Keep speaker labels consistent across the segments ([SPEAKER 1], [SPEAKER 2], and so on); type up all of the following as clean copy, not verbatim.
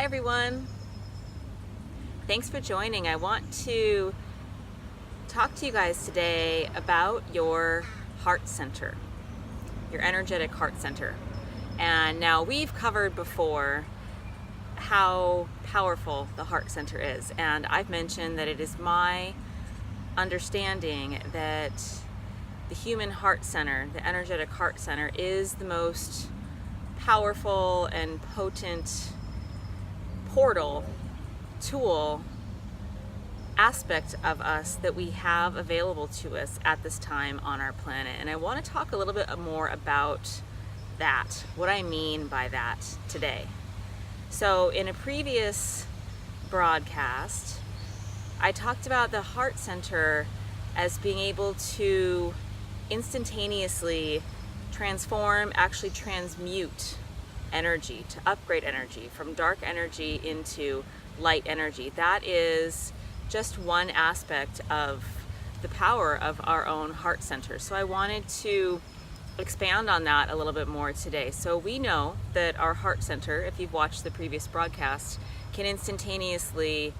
[SPEAKER 1] everyone. Thanks for joining. I want to talk to you guys today about your heart center, your energetic heart center. And now we've covered before how powerful the heart center is. And I've mentioned that it is my understanding that the human heart center, the energetic heart center, is the most powerful and potent portal, tool, aspect of us that we have available to us at this time on our planet. And I want to talk a little bit more about that, what I mean by that today. So in a previous broadcast, I talked about the heart center as being able to instantaneously transform, actually transmute energy, to upgrade energy from dark energy into light energy. That is just one aspect of the power of our own heart center. So I wanted to expand on that a little bit more today. So we know that our heart center, if you've watched the previous broadcast, can instantaneously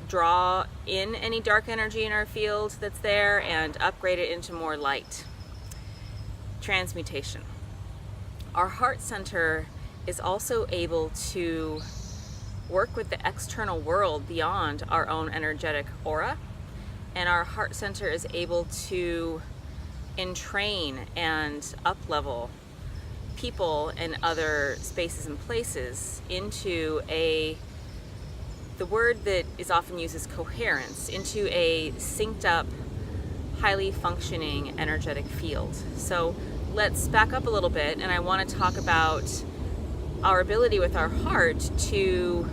[SPEAKER 1] draw in any dark energy in our field that's there and upgrade it into more light. Transmutation. Our heart center is also able to work with the external world beyond our own energetic aura, and our heart center is able to entrain and up-level people and other spaces and places into the word that is often used is coherence, into a synced up, highly functioning energetic field. So let's back up a little bit, and I want to talk about our ability with our heart to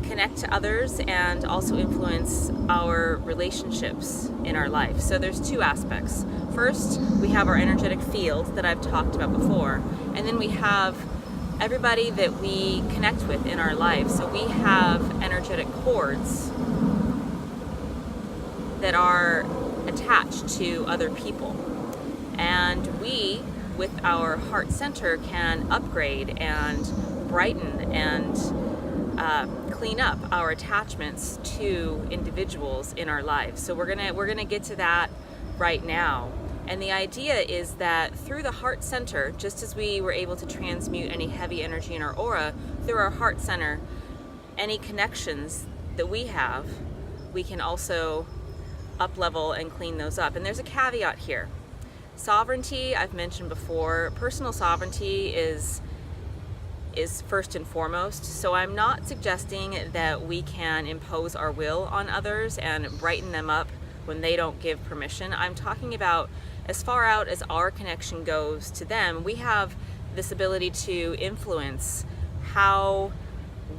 [SPEAKER 1] connect to others and also influence our relationships in our life. So there's two aspects. First, we have our energetic field that I've talked about before, and then we have everybody that we connect with in our life. So we have energetic cords that are attached to other people, and we, with our heart center, can upgrade and brighten and clean up our attachments to individuals in our lives. So we're gonna get to that right now. And the idea is that through the heart center, just as we were able to transmute any heavy energy in our aura, through our heart center, any connections that we have, we can also up-level and clean those up. And there's a caveat here. Sovereignty, I've mentioned before, personal sovereignty is first and foremost. So I'm not suggesting that we can impose our will on others and brighten them up when they don't give permission. I'm talking about as far out as our connection goes to them, we have this ability to influence how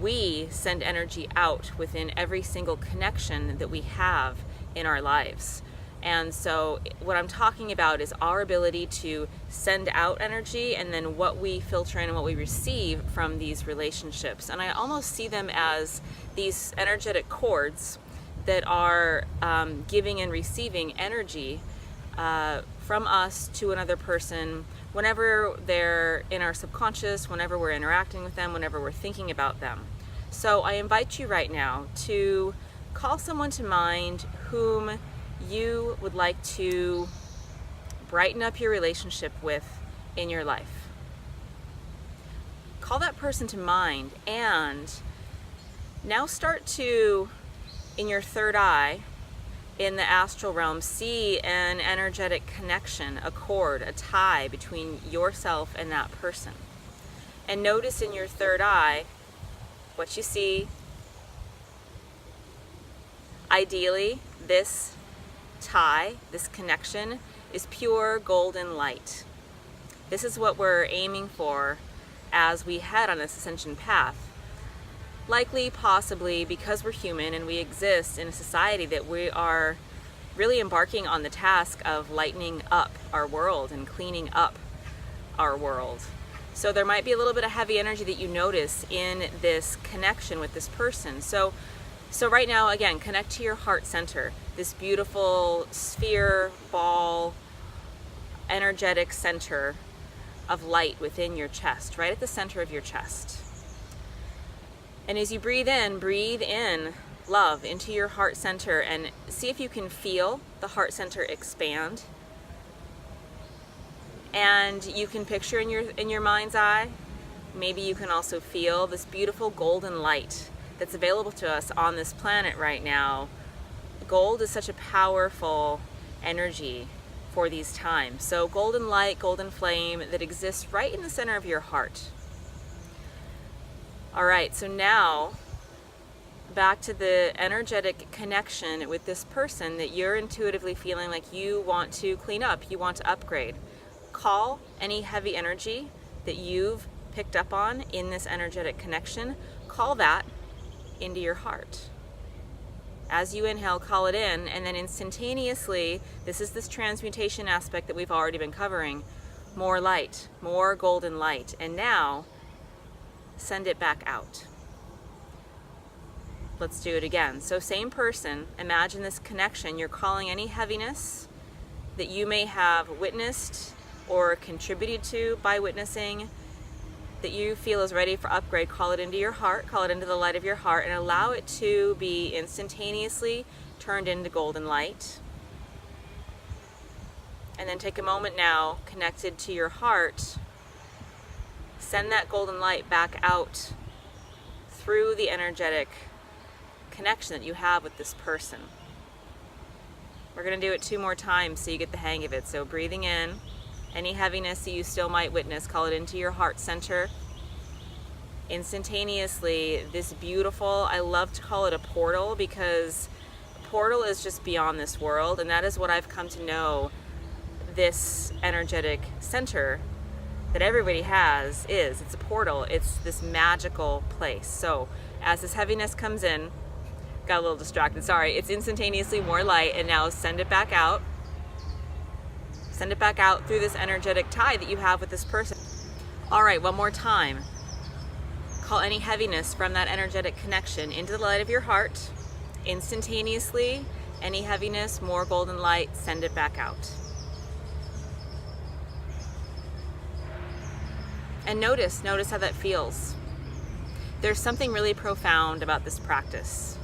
[SPEAKER 1] we send energy out within every single connection that we have in our lives. And so what I'm talking about is our ability to send out energy, and then what we filter in and what we receive from these relationships. And I almost see them as these energetic cords that are giving and receiving energy from us to another person whenever they're in our subconscious, whenever we're interacting with them, whenever we're thinking about them. So I invite you right now to call someone to mind whom you would like to brighten up your relationship with in your life. Call that person to mind, and now start to, in your third eye, in the astral realm, see an energetic connection, a cord, a tie between yourself and that person. And notice in your third eye what you see. Ideally, this tie, this connection, is pure golden light. This is what we're aiming for as we head on this ascension path. Likely, possibly, because we're human and we exist in a society that we are really embarking on the task of lightening up our world and cleaning up our world. So there might be a little bit of heavy energy that you notice in this connection with this person. So right now, again, connect to your heart center, this beautiful sphere, ball, energetic center of light within your chest, right at the center of your chest. And as you breathe in love into your heart center, and see if you can feel the heart center expand. And you can picture in your mind's eye, maybe you can also feel this beautiful golden light that's available to us on this planet right now. Gold is such a powerful energy for these times. So golden light, golden flame that exists right in the center of your heart. All right, so now back to the energetic connection with this person that you're intuitively feeling like you want to clean up, you want to upgrade. Call any heavy energy that you've picked up on in this energetic connection, call that into your heart. As you inhale, call it in, and then instantaneously, this is this transmutation aspect that we've already been covering, more light, more golden light, and now send it back out. Let's do it again. So same person, imagine this connection. You're calling any heaviness that you may have witnessed or contributed to by witnessing that you feel is ready for upgrade. Call it into your heart, call it into the light of your heart, and allow it to be instantaneously turned into golden light. And then take a moment now, connected to your heart, send that golden light back out through the energetic connection that you have with this person. We're going to do it 2 more times so you get the hang of it. So breathing in, any heaviness that you still might witness, call it into your heart center. Instantaneously, this beautiful, I love to call it a portal, because a portal is just beyond this world, and that is what I've come to know this energetic center that everybody has is. It's a portal. It's this magical place. So as this heaviness comes in, got a little distracted, sorry, it's instantaneously more light, and now send it back out. Send it back out through this energetic tie that you have with this person. All right, one more time. Call any heaviness from that energetic connection into the light of your heart. Instantaneously, any heaviness, more golden light, send it back out. And notice how that feels. There's something really profound about this practice.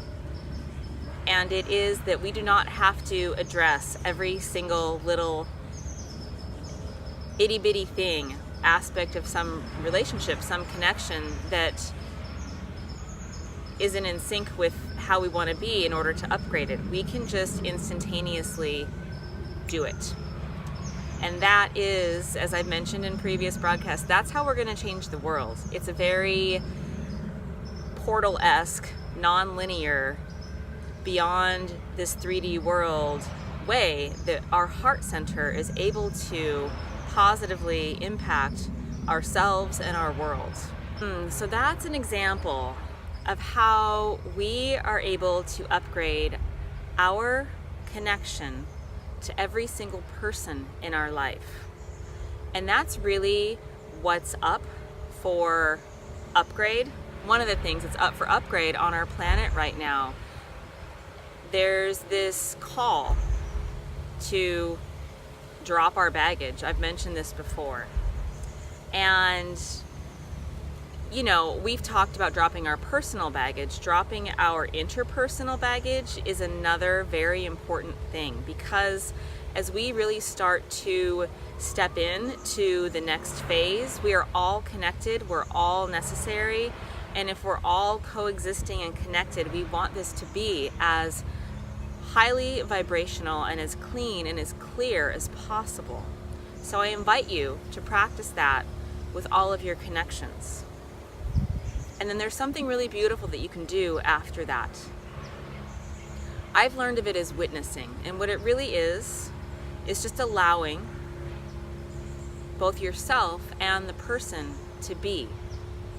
[SPEAKER 1] And it is that we do not have to address every single little itty bitty thing, aspect of some relationship, some connection that isn't in sync with how we want to be in order to upgrade it. We can just instantaneously do it. And that is, as I've mentioned in previous broadcasts, that's how we're going to change the world. It's a very portal-esque, non-linear, beyond this 3D world way that our heart center is able to positively impact ourselves and our world. So that's an example of how we are able to upgrade our connection to every single person in our life. And that's really what's up for upgrade. One of the things that's up for upgrade on our planet right now, there's this call to drop our baggage. I've mentioned this before. And, you know, we've talked about dropping our personal baggage. Dropping our interpersonal baggage is another very important thing, because as we really start to step into the next phase, we are all connected, we're all necessary, and if we're all coexisting and connected, we want this to be as highly vibrational and as clean and as clear as possible. So I invite you to practice that with all of your connections. And then there's something really beautiful that you can do after that. I've learned of it as witnessing, and what it really is just allowing both yourself and the person to be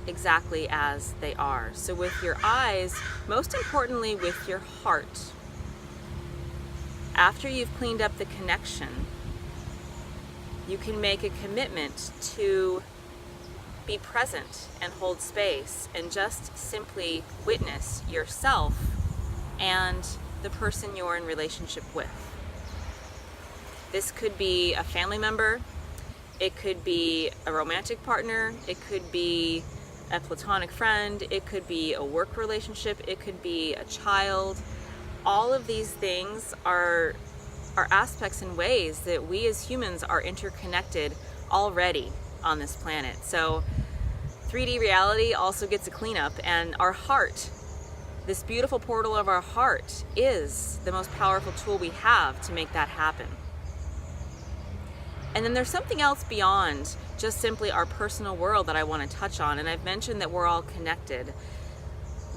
[SPEAKER 1] exactly as they are. So with your eyes, most importantly with your heart, after you've cleaned up the connection, you can make a commitment to be present and hold space and just simply witness yourself and the person you're in relationship with. This could be a family member, it could be a romantic partner, it could be a platonic friend, it could be a work relationship, it could be a child. All of these things are aspects and ways that we as humans are interconnected already on this planet. So 3D reality also gets a cleanup, and our heart, this beautiful portal of our heart, is the most powerful tool we have to make that happen. And then there's something else beyond just simply our personal world that I want to touch on, and I've mentioned that we're all connected.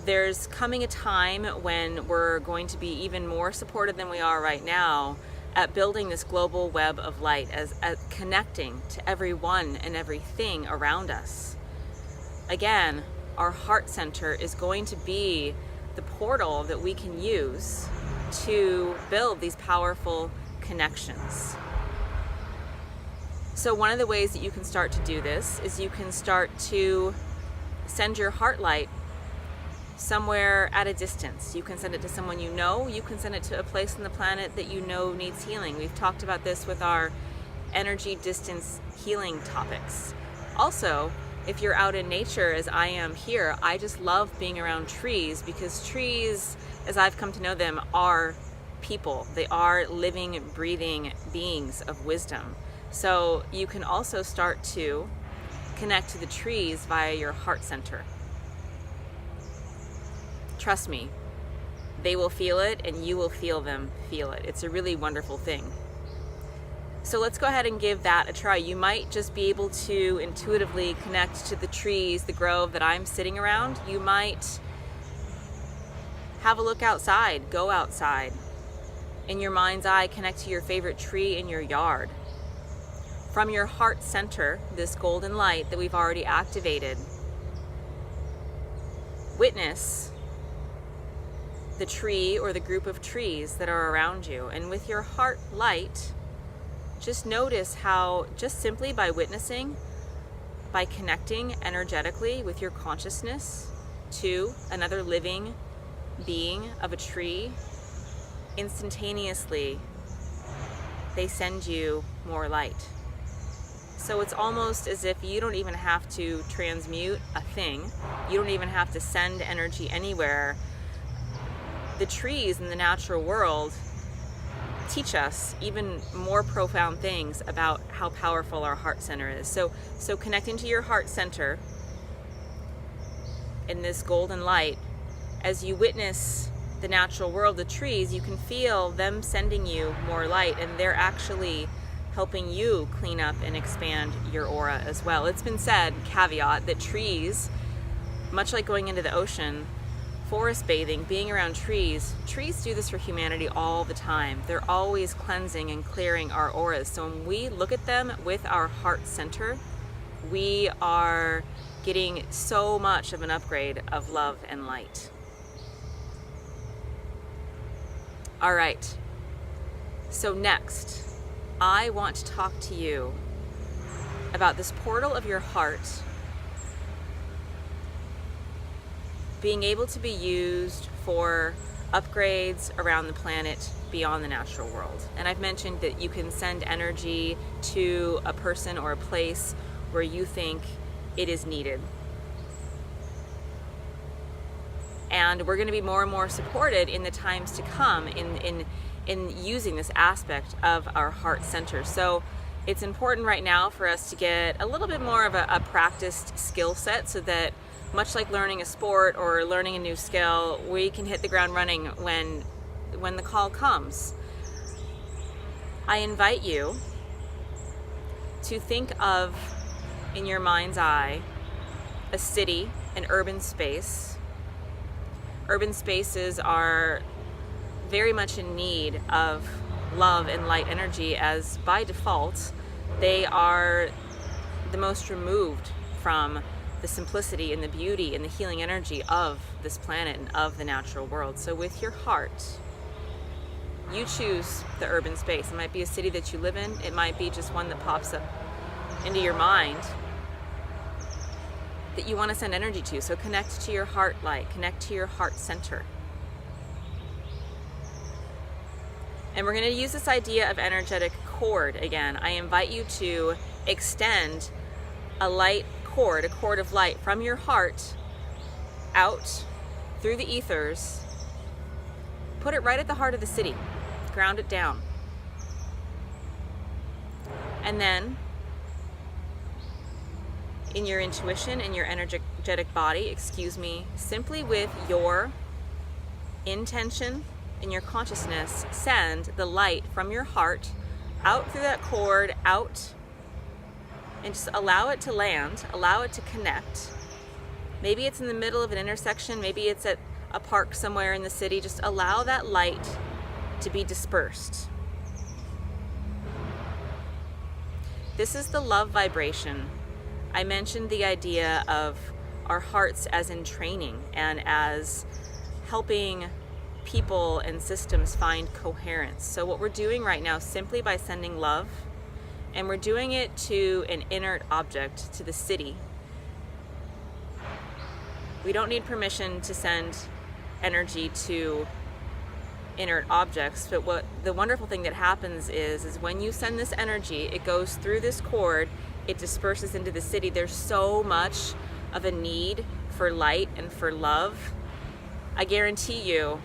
[SPEAKER 1] There's coming a time when we're going to be even more supported than we are right now at building this global web of light, as connecting to everyone and everything around us. Again, our heart center is going to be the portal that we can use to build these powerful connections. So one of the ways that you can start to do this is you can start to send your heart light somewhere at a distance. You can send it to someone you know. You can send it to a place on the planet that you know needs healing. We've talked about this with our energy distance healing topics. Also, if you're out in nature, as I am here, I just love being around trees, because trees, as I've come to know them, are people. They are living, breathing beings of wisdom. So you can also start to connect to the trees via your heart center. Trust me, they will feel it and you will feel them feel it. It's a really wonderful thing. So let's go ahead and give that a try. You might just be able to intuitively connect to the trees, the grove that I'm sitting around. You might have a look outside, go outside. In your mind's eye, connect to your favorite tree in your yard. From your heart center, this golden light that we've already activated, witness the tree or the group of trees that are around you. And with your heart light, just notice how, just simply by witnessing, by connecting energetically with your consciousness to another living being of a tree, instantaneously they send you more light. So it's almost as if you don't even have to transmute a thing. You don't even have to send energy anywhere. The trees in the natural world teach us even more profound things about how powerful our heart center is. So connecting to your heart center in this golden light, as you witness the natural world, the trees, you can feel them sending you more light, and they're actually helping you clean up and expand your aura as well. It's been said, caveat, that trees, much like going into the ocean, forest bathing, being around trees do this for humanity all the time. They're always cleansing and clearing our auras. So when we look at them with our heart center, we are getting so much of an upgrade of love and light. All right, so next, I want to talk to you about this portal of your heart being able to be used for upgrades around the planet beyond the natural world. And I've mentioned that you can send energy to a person or a place where you think it is needed. And we're going to be more and more supported in the times to come in using this aspect of our heart center. So it's important right now for us to get a little bit more of a practiced skill set, so that much like learning a sport or learning a new skill, we can hit the ground running when the call comes. I invite you to think of, in your mind's eye, a city, an urban space. Urban spaces are very much in need of love and light energy, as by default they are the most removed from the simplicity and the beauty and the healing energy of this planet and of the natural world. So with your heart, you choose the urban space. It might be a city that you live in. It might be just one that pops up into your mind that you want to send energy to. So connect to your heart light, connect to your heart center. And we're going to use this idea of energetic cord again. I invite you to extend a light cord, a cord of light from your heart out through the ethers. Put it right at the heart of the city. Ground it down. And then, in your intuition, in your energetic body, simply with your intention in your consciousness, send the light from your heart out through that cord, out, and just allow it to land, allow it to connect. Maybe it's in the middle of an intersection, maybe it's at a park somewhere in the city. Just allow that light to be dispersed. This is the love vibration. I mentioned the idea of our hearts as entraining and as helping people and systems find coherence. So what we're doing right now, simply by sending love, and we're doing it to an inert object, to the city. We don't need permission to send energy to inert objects, but what the wonderful thing that happens is when you send this energy, it goes through this cord, it disperses into the city. There's so much of a need for light and for love. I guarantee you,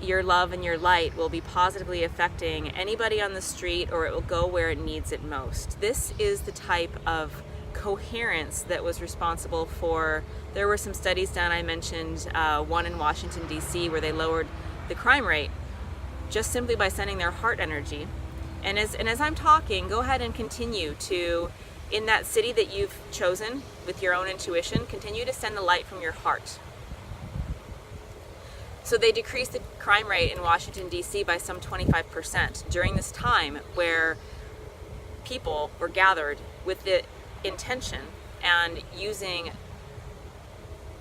[SPEAKER 1] your love and your light will be positively affecting anybody on the street, or it will go where it needs it most. This is the type of coherence that was responsible for, there were some studies done, I mentioned one in Washington, D.C., where they lowered the crime rate just simply by sending their heart energy. And as I'm talking, go ahead and continue to, in that city that you've chosen with your own intuition, continue to send the light from your heart. So they decreased the crime rate in Washington, D.C. by some 25% during this time where people were gathered with the intention and using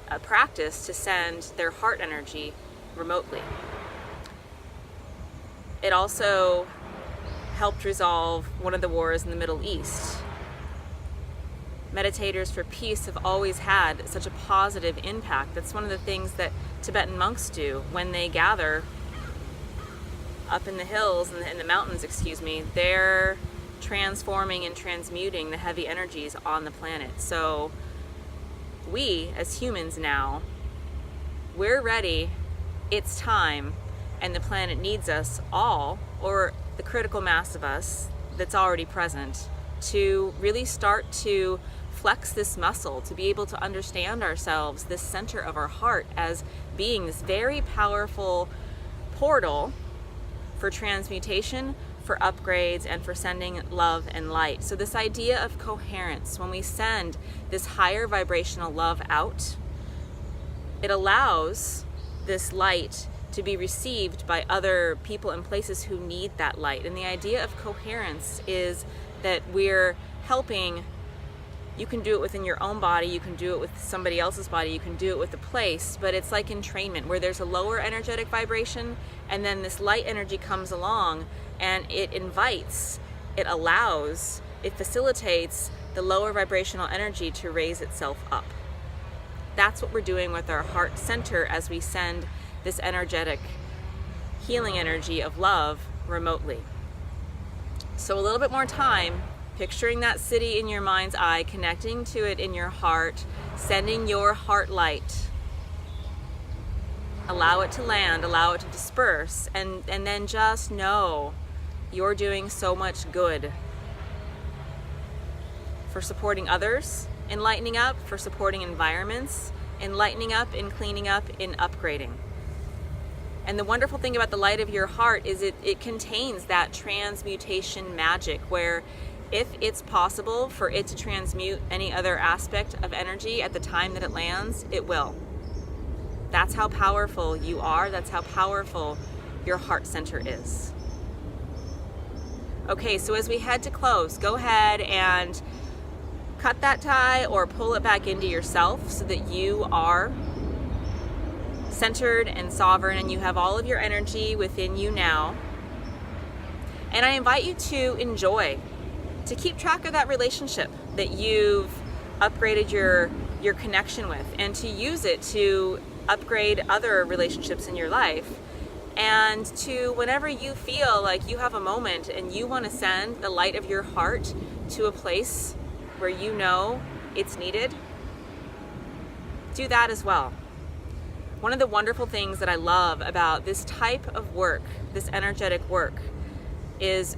[SPEAKER 1] a practice to send their heart energy remotely. It also helped resolve one of the wars in the Middle East. Meditators for peace have always had such a positive impact. That's one of the things that Tibetan monks do when they gather up in the hills, in the mountains, they're transforming and transmuting the heavy energies on the planet. So we as humans now, we're ready, it's time, and the planet needs us all, or the critical mass of us that's already present, to really start to flex this muscle, to be able to understand ourselves, this center of our heart, as being this very powerful portal for transmutation, for upgrades, and for sending love and light. So this idea of coherence, when we send this higher vibrational love out, it allows this light to be received by other people and places who need that light. And the idea of coherence is that we're helping. You can do it within your own body, you can do it with somebody else's body, you can do it with a place, but it's like entrainment, where there's a lower energetic vibration, and then this light energy comes along, and it invites, it allows, it facilitates the lower vibrational energy to raise itself up. That's what we're doing with our heart center as we send this energetic healing energy of love remotely. So a little bit more time, picturing that city in your mind's eye, connecting to it in your heart, sending your heart light. Allow it to land, allow it to disperse, and then just know you're doing so much good for supporting others, enlightening up, for supporting environments, enlightening up, in cleaning up, in upgrading. And the wonderful thing about the light of your heart is it contains that transmutation magic, where if it's possible for it to transmute any other aspect of energy at the time that it lands, it will. That's how powerful you are. That's how powerful your heart center is. Okay, so as we head to close, go ahead and cut that tie or pull it back into yourself so that you are centered and sovereign and you have all of your energy within you now. And I invite you to enjoy, to keep track of that relationship that you've upgraded your connection with, and to use it to upgrade other relationships in your life. And to, whenever you feel like you have a moment and you want to send the light of your heart to a place where you know it's needed, do that as well. One of the wonderful things that I love about this type of work, this energetic work, is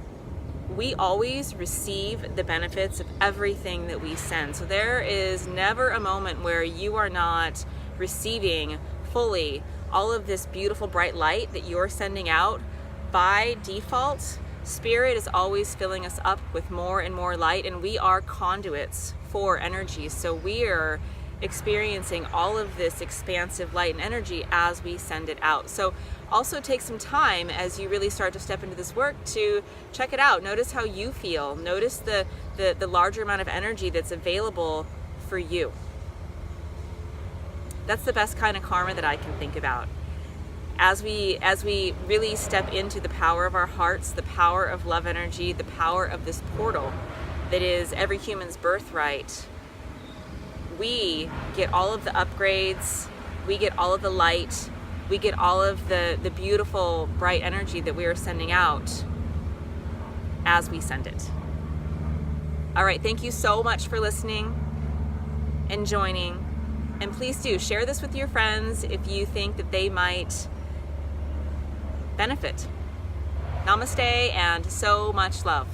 [SPEAKER 1] we always receive the benefits of everything that we send. So there is never a moment where you are not receiving fully all of this beautiful bright light that you're sending out. By default, Spirit is always filling us up with more and more light, and we are conduits for energy. So we are experiencing all of this expansive light and energy as we send it out. So also take some time as you really start to step into this work to check it out. Notice how you feel. Notice the larger amount of energy that's available for you. That's the best kind of karma that I can think about. As we really step into the power of our hearts, the power of love energy, the power of this portal that is every human's birthright, we get all of the upgrades, we get all of the light, we get all of the beautiful bright energy that we are sending out as we send it. All right, thank you so much for listening and joining. And please do share this with your friends if you think that they might benefit. Namaste and so much love.